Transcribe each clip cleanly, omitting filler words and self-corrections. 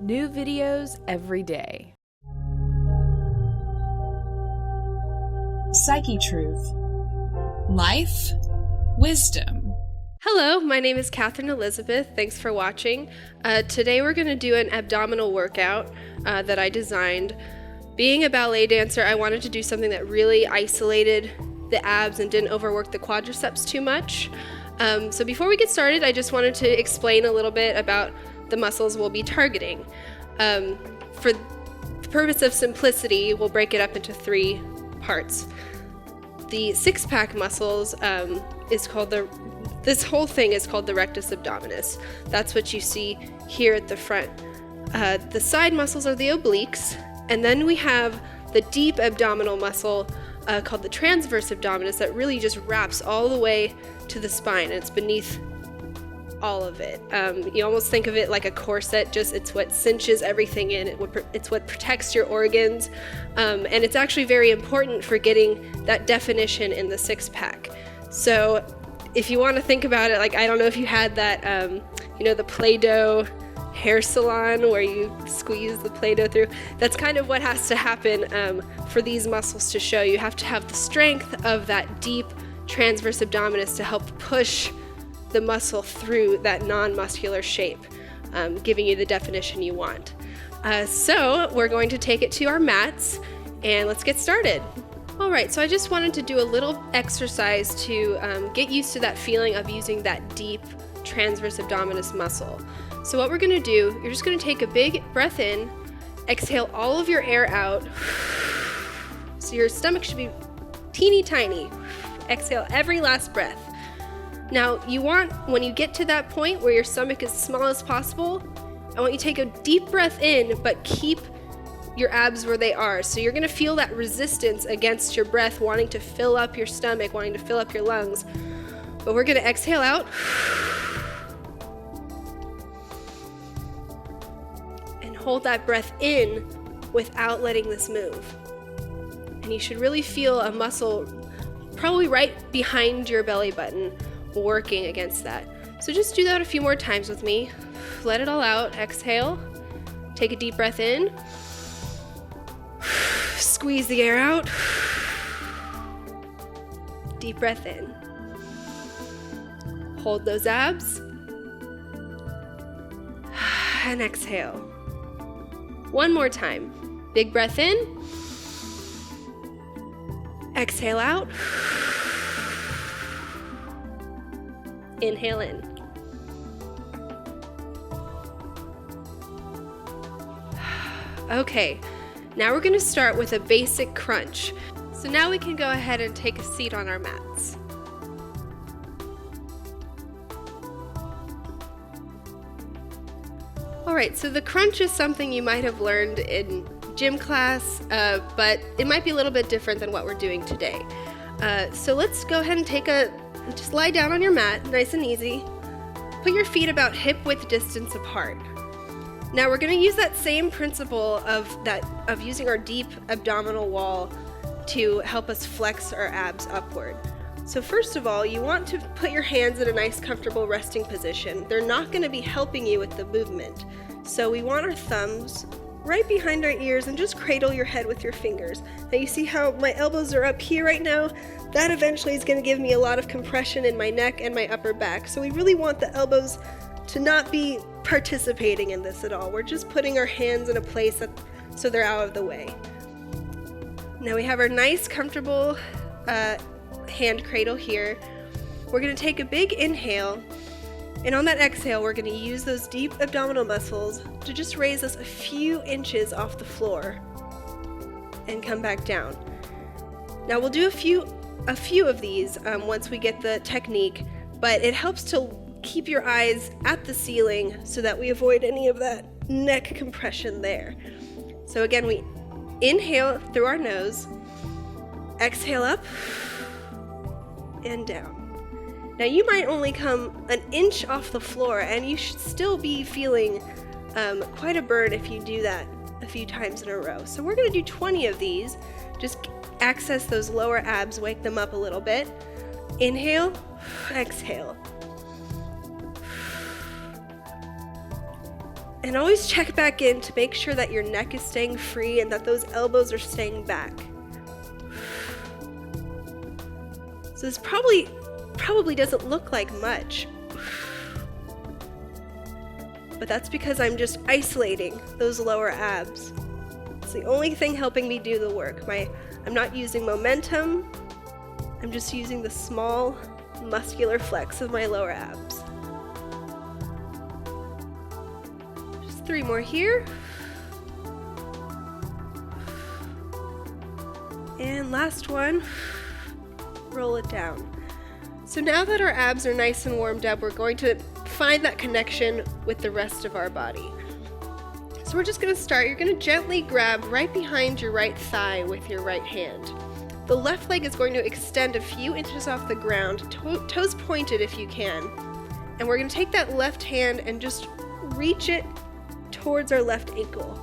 New videos every day. Psychetruth. Life, wisdom. Hello, my name is Catherine Elizabeth. Thanks for watching. Today we're going to do an abdominal workout that I designed. Being a ballet dancer, I wanted to do something that really isolated the abs and didn't overwork the quadriceps too much. So before we get started, I just wanted to explain a little bit about the muscles we'll be targeting. For the purpose of simplicity, we'll break it up into 3 parts. The six-pack muscles this whole thing is called the rectus abdominis. That's what you see here at the front. The side muscles are the obliques, and then we have the deep abdominal muscle called the transverse abdominis that really just wraps all the way to the spine, and it's beneath all of it. You almost think of it like a corset, it's what cinches everything in, it's what protects your organs, and it's actually very important for getting that definition in the six-pack. So if you want to think about it, like, I don't know if you had that, the Play-Doh hair salon where you squeeze the Play-Doh through. That's kind of what has to happen for these muscles to show. You have to have the strength of that deep transverse abdominis to help push the muscle through that non-muscular shape, giving you the definition you want. So we're going to take it to our mats and let's get started. All right, so I just wanted to do a little exercise to get used to that feeling of using that deep transverse abdominis muscle. So what we're gonna do, you're just gonna take a big breath in, exhale all of your air out. So your stomach should be teeny tiny. Exhale every last breath. Now you want, when you get to that point where your stomach is as small as possible, I want you to take a deep breath in, but keep your abs where they are. So you're gonna feel that resistance against your breath, wanting to fill up your stomach, wanting to fill up your lungs. But we're gonna exhale out. And hold that breath in without letting this move. And you should really feel a muscle probably right behind your belly button working against that. So just do that a few more times with me. Let it all out. Exhale. Take a deep breath in. Squeeze the air out. Deep breath in. Hold those abs. And exhale. One more time. Big breath in. Exhale out. Inhale in. Okay, now we're going to start with a basic crunch. So now we can go ahead and take a seat on our mats. Alright, so the crunch is something you might have learned in gym class, but it might be a little bit different than what we're doing today. So let's go ahead and just lie down on your mat, nice and easy. Put your feet about hip width distance apart. Now we're going to use that same principle of using our deep abdominal wall to help us flex our abs upward. So first of all, you want to put your hands in a nice comfortable resting position. They're not going to be helping you with the movement. So we want our thumbs right behind our ears and just cradle your head with your fingers. Now you see how my elbows are up here right now? That eventually is going to give me a lot of compression in my neck and my upper back. So we really want the elbows to not be participating in this at all. We're just putting our hands in a place so they're out of the way. Now we have our nice comfortable hand cradle here. We're going to take a big inhale, and on that exhale we're going to use those deep abdominal muscles to just raise us a few inches off the floor and come back down. Now we'll do a few of these once we get the technique, but it helps to keep your eyes at the ceiling so that we avoid any of that neck compression there. So again, we inhale through our nose, exhale up and down. Now you might only come an inch off the floor and you should still be feeling quite a burn if you do that a few times in a row. So we're going to do 20 of these. Just access those lower abs, wake them up a little bit. Inhale, exhale. And always check back in to make sure that your neck is staying free and that those elbows are staying back. So this probably doesn't look like much, but that's because I'm just isolating those lower abs. It's the only thing helping me do the work. I'm not using momentum. I'm just using the small muscular flex of my lower abs. Just 3 more here. And last one. Roll it down. So now that our abs are nice and warmed up, we're going to find that connection with the rest of our body. So we're just going to start. You're going to gently grab right behind your right thigh with your right hand. The left leg is going to extend a few inches off the ground, toes pointed if you can. And we're going to take that left hand and just reach it towards our left ankle.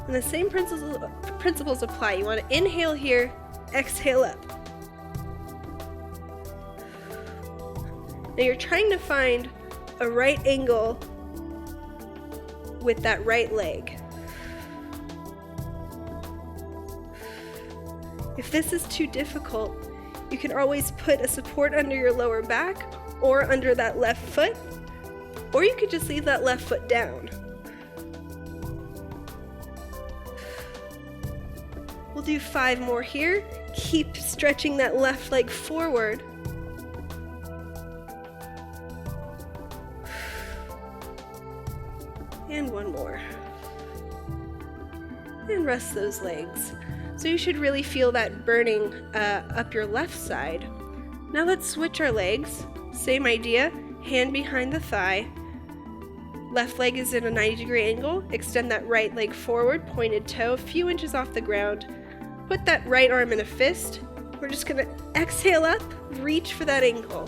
And the same principles apply. You want to inhale here, exhale up. Now you're trying to find a right angle with that right leg. If this is too difficult, you can always put a support under your lower back or under that left foot, or you could just leave that left foot down. We'll do 5 more here. Keep stretching that left leg forward. And 1 more. And rest those legs. So you should really feel that burning up your left side. Now let's switch our legs. Same idea, hand behind the thigh. Left leg is in a 90-degree angle. Extend that right leg forward, pointed toe, a few inches off the ground. Put that right arm in a fist. We're just gonna exhale up, reach for that ankle.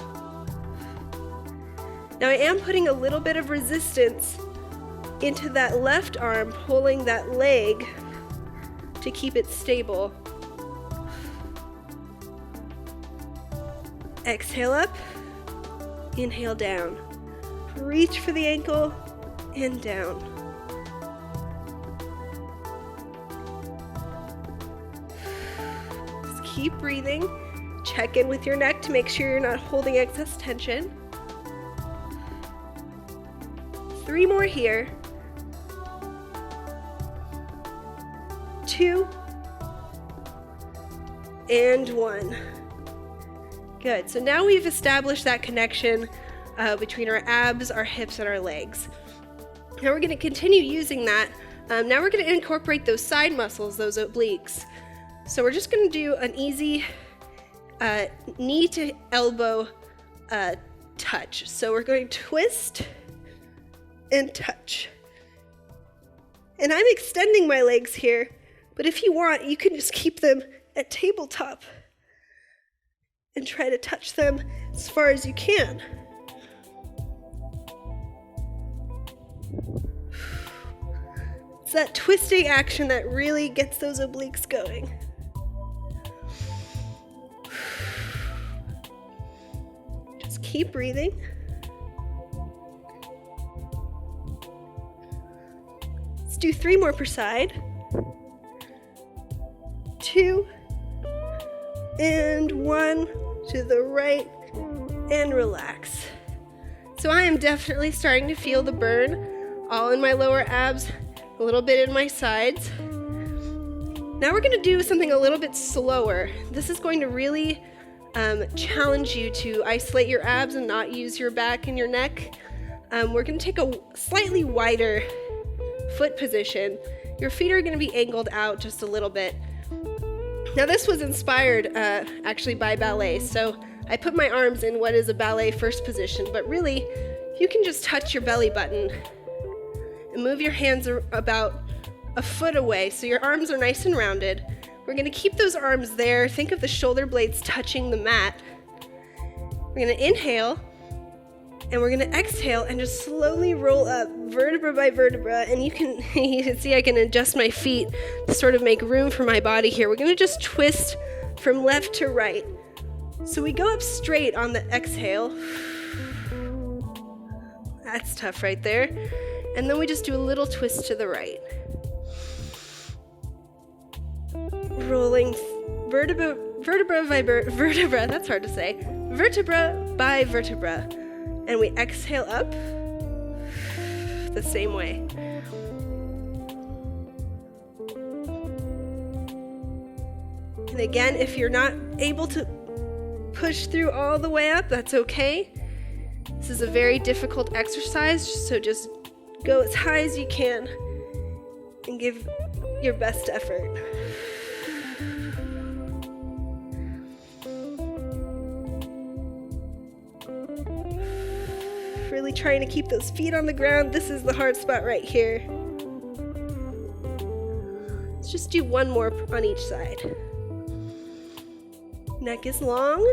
Now I am putting a little bit of resistance into that left arm, pulling that leg to keep it stable. Exhale up, inhale down. Reach for the ankle and down. Just keep breathing. Check in with your neck to make sure you're not holding excess tension. 3 more here. 2 and 1. Good. So now we've established that connection between our abs, our hips, and our legs. Now we're going to continue using that. Now we're going to incorporate those side muscles, those obliques. So we're just going to do an easy knee to elbow touch. So we're going to twist and touch. And I'm extending my legs here, but if you want, you can just keep them at tabletop and try to touch them as far as you can. It's that twisting action that really gets those obliques going. Just keep breathing. Let's do 3 more per side. 2 and 1 to the right, and relax. So I am definitely starting to feel the burn all in my lower abs, a little bit in my sides. Now we're going to do something a little bit slower. This is going to really challenge you to isolate your abs and not use your back and your neck. We're going to take a slightly wider foot position. Your feet are going to be angled out just a little bit. Now this was inspired actually by ballet, so I put my arms in what is a ballet first position, but really you can just touch your belly button and move your hands about a foot away so your arms are nice and rounded. We're going to keep those arms there. Think of the shoulder blades touching the mat. We're going to inhale and we're going to exhale and just slowly roll up vertebra by vertebra. And you can see I can adjust my feet to sort of make room for my body here. We're going to just twist from left to right. So we go up straight on the exhale. That's tough right there. And then we just do a little twist to the right. Rolling vertebra by vertebra, that's hard to say. Vertebra by vertebra. And we exhale up the same way. And again, if you're not able to push through all the way up, that's okay. This is a very difficult exercise, so just go as high as you can and give your best effort. Really trying to keep those feet on the ground. This is the hard spot right here. Let's just do one more on each side. Neck is long.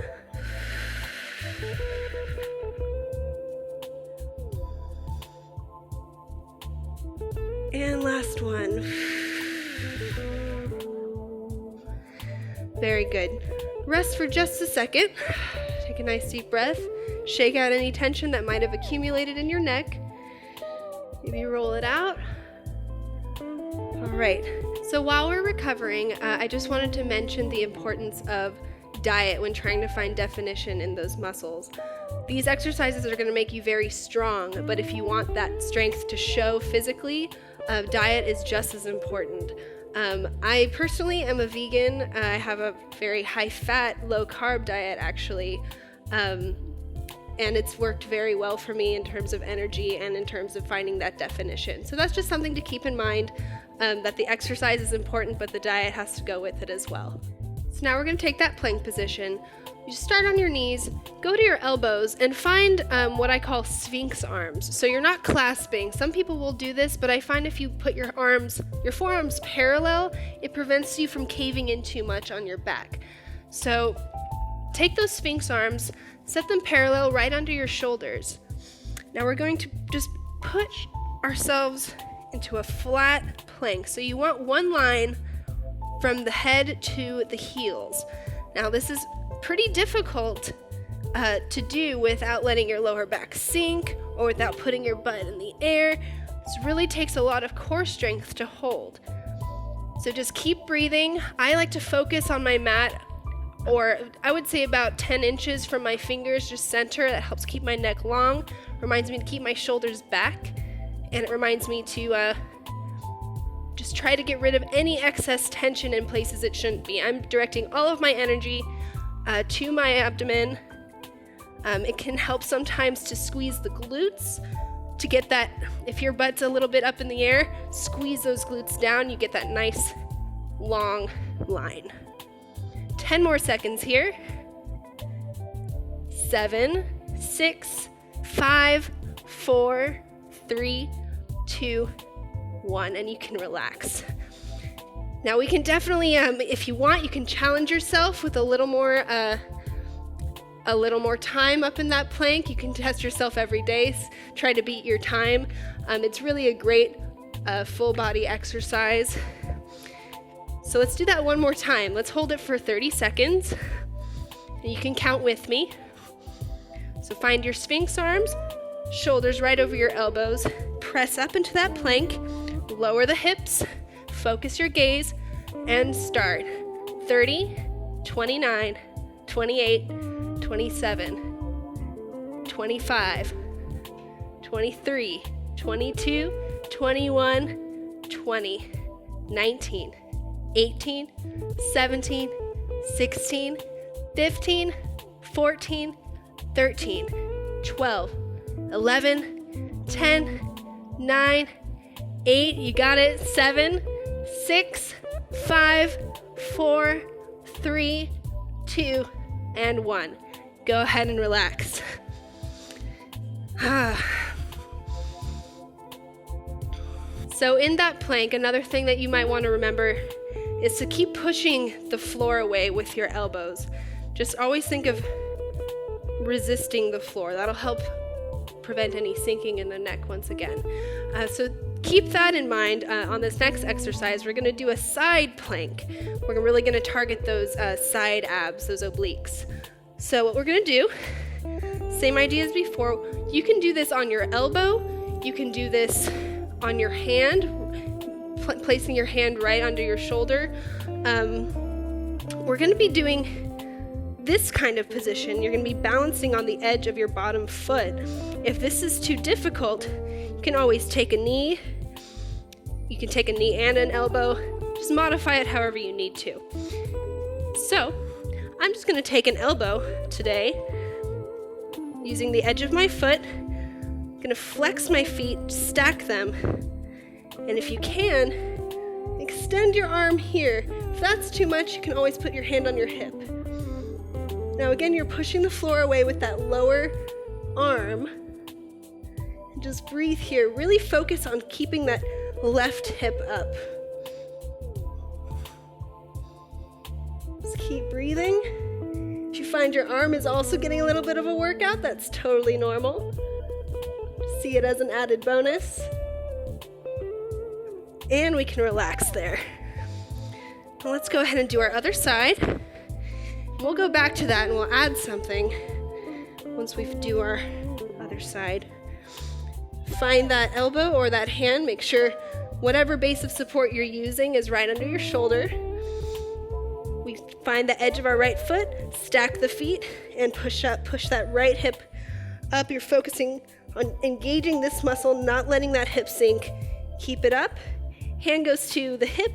And last one. Very good. Rest for just a second. Take a nice deep breath. Shake out any tension that might have accumulated in your neck. Maybe roll it out. All right. So while we're recovering, I just wanted to mention the importance of diet when trying to find definition in those muscles. These exercises are going to make you very strong, but if you want that strength to show physically, diet is just as important. I personally am a vegan. I have a very high-fat, low-carb diet, actually, and it's worked very well for me in terms of energy and in terms of finding that definition. So that's just something to keep in mind, that the exercise is important, but the diet has to go with it as well. So now we're going to take that plank position. You just start on your knees, go to your elbows, and find what I call sphinx arms. So you're not clasping. Some people will do this, but I find if you put your forearms parallel, it prevents you from caving in too much on your back. So take those sphinx arms, set them parallel right under your shoulders. Now we're going to just push ourselves into a flat plank. So you want one line from the head to the heels. Now this is pretty difficult to do without letting your lower back sink or without putting your butt in the air. This really takes a lot of core strength to hold. So just keep breathing. I like to focus on my mat, or I would say about 10 inches from my fingers, just center. That helps keep my neck long, reminds me to keep my shoulders back, and it reminds me to just try to get rid of any excess tension in places it shouldn't be. I'm directing all of my energy to my abdomen. It can help sometimes to squeeze the glutes to get that, if your butt's a little bit up in the air, squeeze those glutes down, you get that nice long line. 10 more seconds here. 7, 6, 5, 4, 3, 2, 1, and you can relax. Now we can definitely, if you want, you can challenge yourself with a little more time up in that plank. You can test yourself every day, try to beat your time. It's really a great full body exercise. So let's do that one more time. Let's hold it for 30 seconds, and you can count with me. So find your sphinx arms, shoulders right over your elbows, press up into that plank, lower the hips, focus your gaze, and start. 30, 29, 28, 27, 25, 23, 22, 21, 20, 19, 18, 17, 16, 15, 14, 13, 12, 11, 10, 9, 8, you got it, 7, 6, 5, 4, 3, 2, and 1. Go ahead and relax. So in that plank, another thing that you might want to remember is to keep pushing the floor away with your elbows. Just always think of resisting the floor. That'll help prevent any sinking in the neck once again. So keep that in mind. On this next exercise, we're going to do a side plank. We're really going to target those side abs, those obliques. So what we're going to do, Same idea as before. You can do this on your elbow. You can do this on your hand, placing your hand right under your shoulder. We're going to be doing this kind of position. You're going to be balancing on the edge of your bottom foot. If this is too difficult, you can always take a knee. You can take a knee and an elbow. Just modify it however you need to. So, I'm just going to take an elbow today, using the edge of my foot. I'm going to flex my feet, stack them, and if you can, extend your arm here. If that's too much, you can always put your hand on your hip. Now again, you're pushing the floor away with that lower arm. And just breathe here. Really focus on keeping that left hip up. Just keep breathing. If you find your arm is also getting a little bit of a workout, that's totally normal. See it as an added bonus. And we can relax there. Now let's go ahead and do our other side. We'll go back to that and we'll add something once we do our other side. Find that elbow or that hand. Make sure whatever base of support you're using is right under your shoulder. We find the edge of our right foot, stack the feet, and push up. Push that right hip up. You're focusing on engaging this muscle, not letting that hip sink. Keep it up. Hand goes to the hip,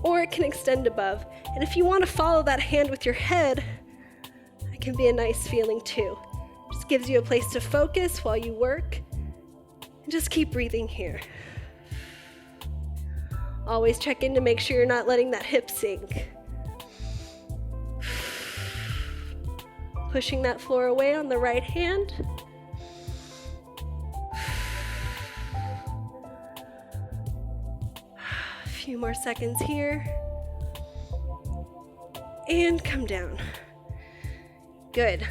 or it can extend above. And if you want to follow that hand with your head, that can be a nice feeling too. Just gives you a place to focus while you work. And just keep breathing here. Always check in to make sure you're not letting that hip sink. Pushing that floor away on the right hand. A few more seconds here. And come down. Good.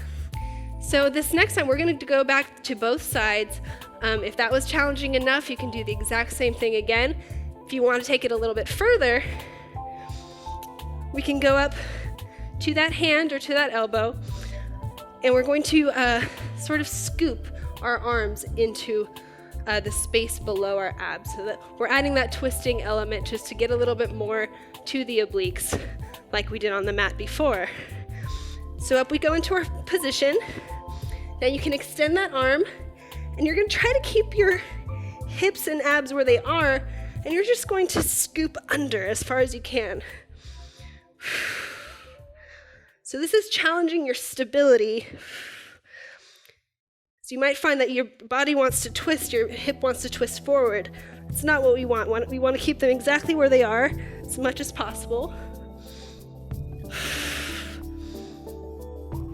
So this next time, we're going to go back to both sides. If that was challenging enough, you can do the exact same thing again. If you want to take it a little bit further, we can go up to that hand or to that elbow, and we're going to sort of scoop our arms into the space below our abs, so that we're adding that twisting element just to get a little bit more to the obliques, like we did on the mat before. So up we go into our position. Now you can extend that arm, and you're going to try to keep your hips and abs where they are, and you're just going to scoop under as far as you can. So this is challenging your stability. So you might find that your body wants to twist, your hip wants to twist forward. It's not what we want. We want to keep them exactly where they are as much as possible.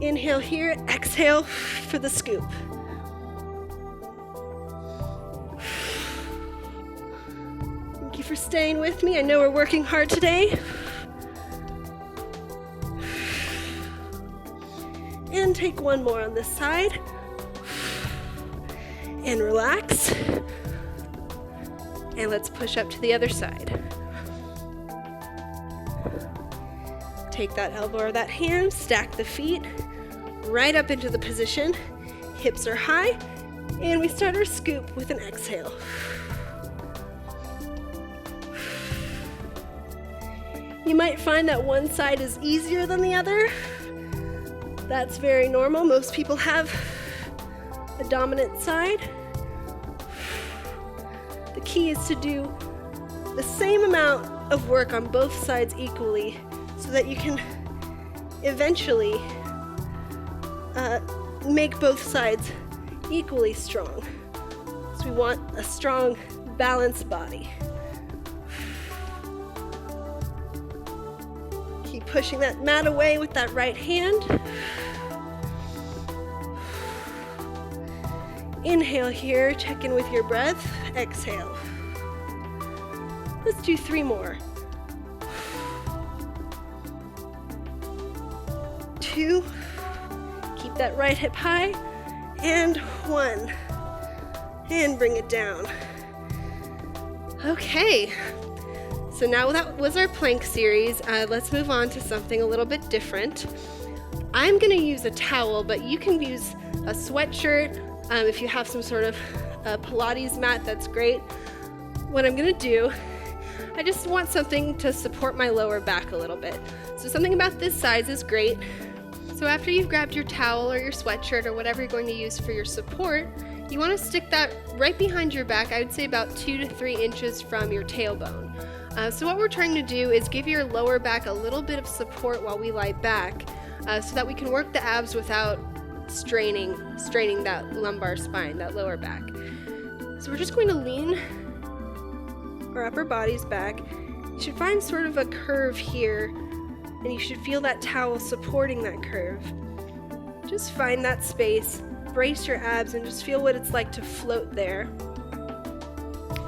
Inhale here, exhale for the scoop. Thank you for staying with me. I know we're working hard today. And take one more on this side. And relax. And let's push up to the other side. Take that elbow or that hand, stack the feet right up into the position. Hips are high, and we start our scoop with an exhale. You might find that one side is easier than the other. That's very normal. Most people have a dominant side. The key is to do the same amount of work on both sides equally, so that you can eventually make both sides equally strong. So we want a strong, balanced body. Keep pushing that mat away with that right hand. Inhale here, check in with your breath. Exhale. Let's do 3 more. 2, keep that right hip high, and 1, and bring it down. Okay, so now that was our plank series. Let's move on to something a little bit different. I'm going to use a towel, but you can use a sweatshirt. If you have some sort of Pilates mat, that's great. What I'm gonna do, I just want something to support my lower back a little bit. So something about this size is great. So after you've grabbed your towel or your sweatshirt or whatever you're going to use for your support, you want to stick that right behind your back. I would say about 2 to 3 inches from your tailbone. So what we're trying to do is give your lower back a little bit of support while we lie back, so that we can work the abs without straining that lumbar spine, that lower back. So we're just going to lean our upper bodies back. You should find sort of a curve here, and you should feel that towel supporting that curve. Just find that space, brace your abs, and just feel what it's like to float there.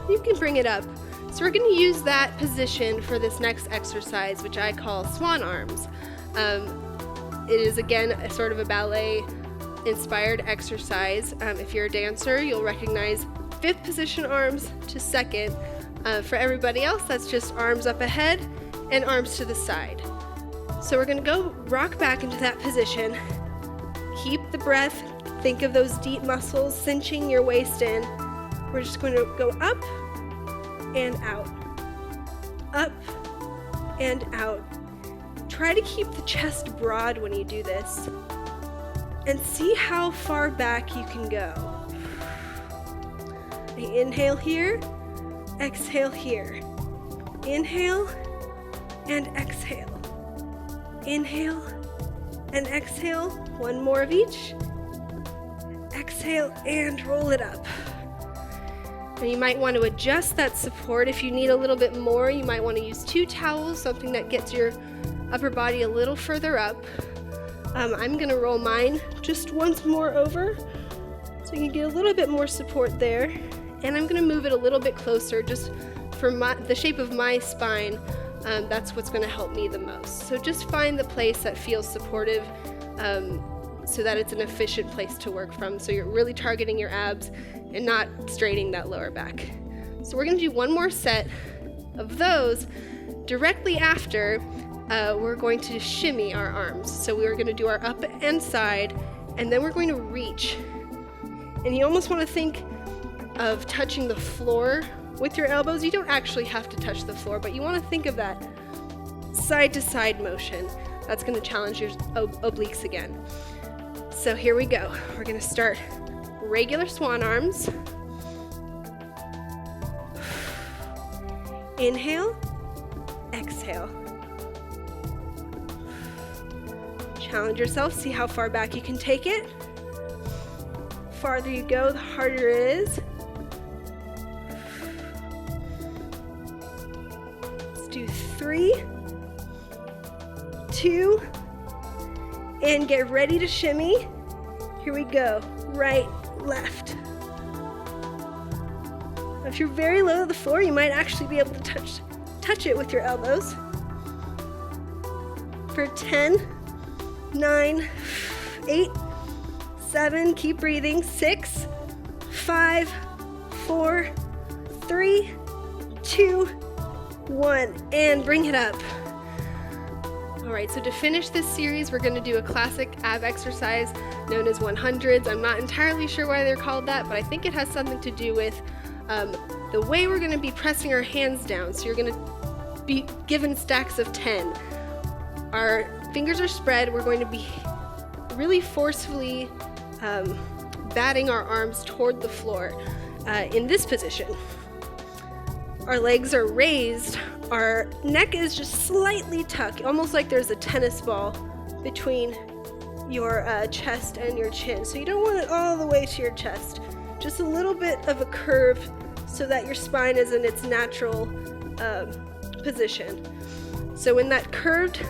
You can bring it up. So we're going to use that position for this next exercise, which I call Swan arms. It is, again, a sort of a ballet-inspired exercise. If you're a dancer, you'll recognize 5th position arms to 2nd. For everybody else, that's just arms up ahead and arms to the side. So we're going to go rock back into that position. Keep the breath. Think of those deep muscles cinching your waist in. We're just going to go up and out. Up and out. Try to keep the chest broad when you do this. And see how far back you can go. Inhale here. Exhale here. Inhale and exhale. Inhale and exhale. One more of each. Exhale and roll it up. And you might want to adjust that support. If you need a little bit more, you might want to use 2 towels, something that gets your upper body a little further up. I'm going to roll mine just once more over so you can get a little bit more support there. And I'm going to move it a little bit closer just for the shape of my spine. That's what's going to help me the most. So just find the place that feels supportive, so that it's an efficient place to work from. So you're really targeting your abs and not straining that lower back. So we're going to do one more set of those. Directly after, we're going to shimmy our arms. So we're going to do our up and side, and then we're going to reach. And you almost want to think of touching the floor with your elbows. You don't actually have to touch the floor, but you want to think of that side to side motion. That's going to challenge your obliques again. So here we go. We're going to start regular swan arms. Inhale, exhale. Challenge yourself, see how far back you can take it. Farther you go, the harder it is. Let's do 3, 2, and get ready to shimmy. Here we go. Right, left. If you're very low to the floor, you might actually be able to touch it with your elbows. For 10, 9, 8, 7, keep breathing, 6, 5, 4, 3, 2, 1, and bring it up. All right, so to finish this series, we're going to do a classic ab exercise known as 100s. I'm not entirely sure why they're called that, but I think it has something to do with the way we're going to be pressing our hands down. So you're going to be given stacks of 10. Our fingers are spread. We're going to be really forcefully batting our arms toward the floor in this position. Our legs are raised. Our neck is just slightly tucked, almost like there's a tennis ball between your chest and your chin. So you don't want it all the way to your chest. Just a little bit of a curve so that your spine is in its natural position. So in that curved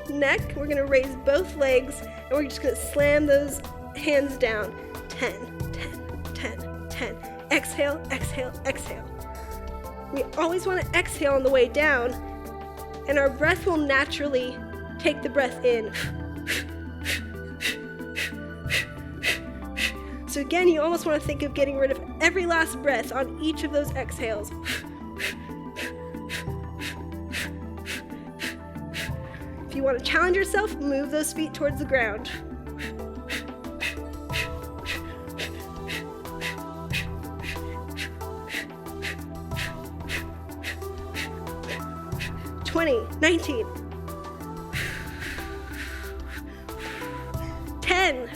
neck, we're going to raise both legs, and we're just going to slam those hands down. 10, 10, 10, 10. Exhale, exhale, exhale. We always want to exhale on the way down, and our breath will naturally take the breath in. So again, you almost want to think of getting rid of every last breath on each of those exhales. If you want to challenge yourself, move those feet towards the ground. 20, 19, 10,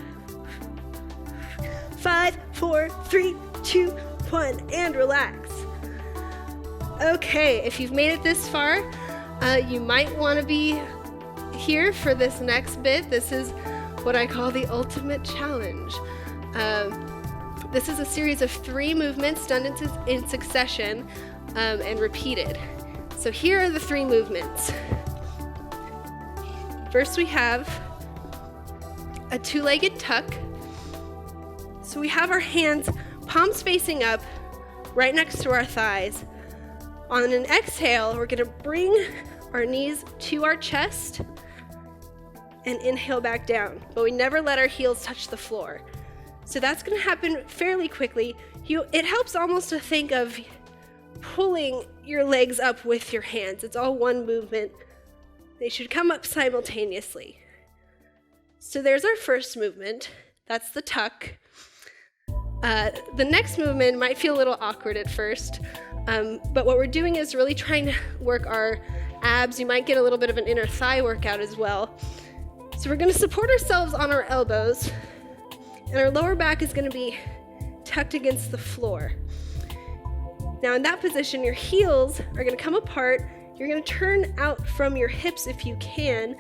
5, 4, 3, 2, 1, and relax. Okay, if you've made it this far, you might want to be here for this next bit. This is what I call the ultimate challenge. This is a series of 3 movements done in succession and repeated. So here are the 3 movements. First we have a 2-legged tuck. So we have our hands palms facing up right next to our thighs. On an exhale, we're going to bring our knees to our chest and inhale back down, but we never let our heels touch the floor. So that's going to happen fairly quickly. It helps almost to think of pulling your legs up with your hands. It's all one movement. They should come up simultaneously. So there's our first movement. That's the tuck. The next movement might feel a little awkward at first, but what we're doing is really trying to work our abs. You might get a little bit of an inner thigh workout as well. So we're going to support ourselves on our elbows, and our lower back is going to be tucked against the floor. Now in that position, your heels are going to come apart. You're going to turn out from your hips if you can,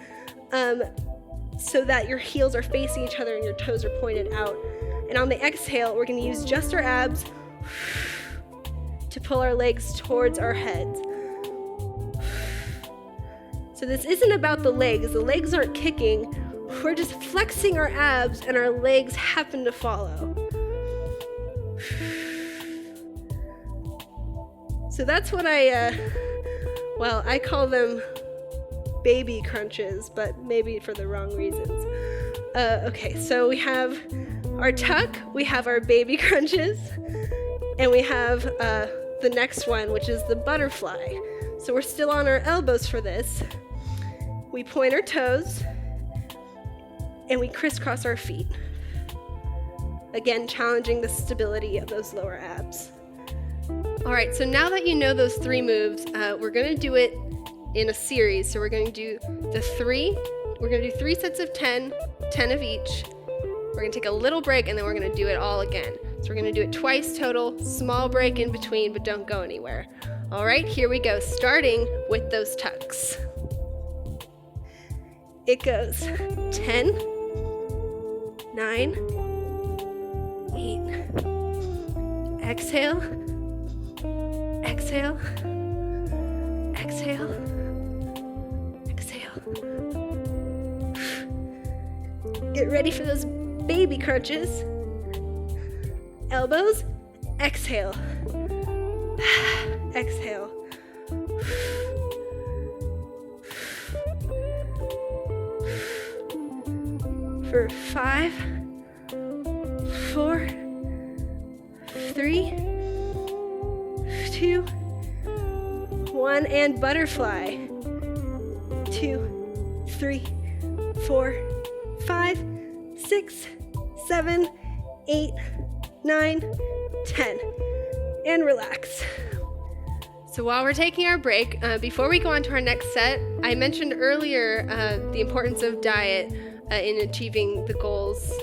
so that your heels are facing each other and your toes are pointed out. And on the exhale, we're going to use just our abs to pull our legs towards our heads. So this isn't about the legs. The legs aren't kicking. We're just flexing our abs and our legs happen to follow. So that's what I call them baby crunches, but maybe for the wrong reasons. Okay, so we have our tuck, we have our baby crunches, and we have the next one, which is the butterfly. So we're still on our elbows for this. We point our toes, and we crisscross our feet. Again, challenging the stability of those lower abs. All right, so now that you know those 3 moves, we're going to do it in a series. So we're going to do we're going to do 3 sets of 10 of each. We're going to take a little break, and then we're going to do it all again. So we're going to do it twice total, small break in between, but don't go anywhere. All right, here we go, starting with those tucks. It goes 10, 9, 8. Exhale, exhale, exhale, exhale. Get ready for those baby crunches. Elbows, exhale, exhale. For 5, 4, 3, 2, 1, and butterfly. 2, 3, 4, 5, 6, 7, 8, 9, 10, and relax. So while we're taking our break, before we go on to our next set, I mentioned earlier the importance of diet in achieving the goals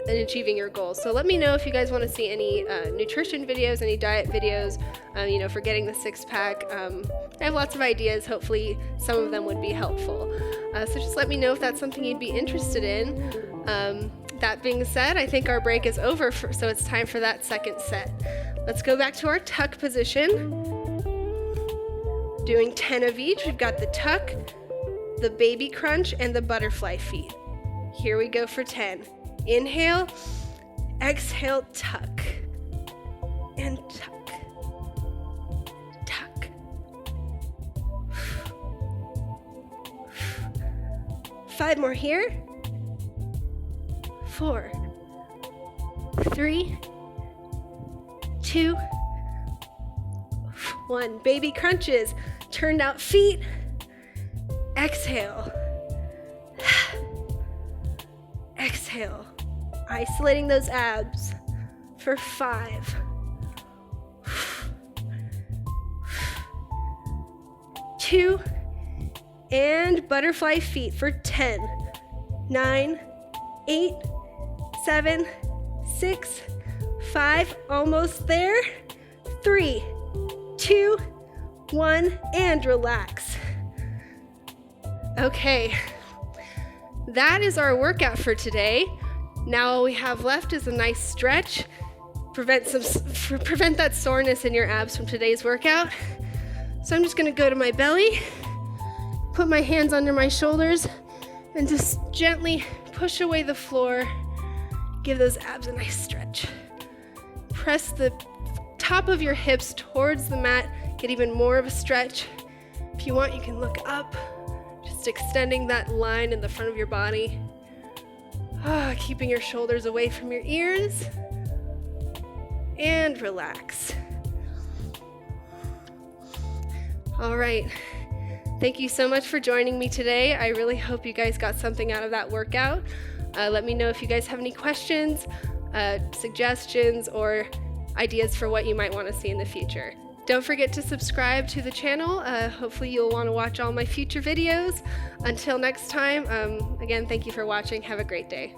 and achieving your goals. So let me know if you guys want to see any nutrition videos, any diet videos, for getting the 6-pack. I have lots of ideas. Hopefully some of them would be helpful. So just let me know if that's something you'd be interested in. That being said, I think our break is over, so it's time for that second set. Let's go back to our tuck position. Doing 10 of each. We've got the tuck, the baby crunch, and the butterfly feet. Here we go for 10. Inhale, exhale, tuck, and tuck, tuck. 5 more here. 4, 3, 2, 1. Baby crunches. Turned out feet. Exhale. Exhale. Isolating those abs for 5. 2, And butterfly feet for 10, 9, 8, 7, 6, 5, almost there, 3, 2, 1, and relax. Okay, that is our workout for today. Now all we have left is a nice stretch. Prevent that soreness in your abs from today's workout. So I'm just gonna go to my belly, put my hands under my shoulders, and just gently push away the floor. Give those abs a nice stretch. Press the top of your hips towards the mat, get even more of a stretch. If you want, you can look up, just extending that line in the front of your body. Keeping your shoulders away from your ears. And relax. All right. Thank you so much for joining me today. I really hope you guys got something out of that workout. Let me know if you guys have any questions, suggestions, or ideas for what you might want to see in the future. Don't forget to subscribe to the channel. Hopefully you'll want to watch all my future videos. Until next time, again, thank you for watching. Have a great day.